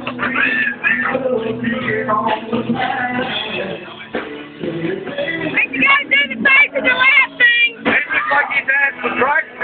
You gotta do the face of the last thing. He looks like he's had some practice.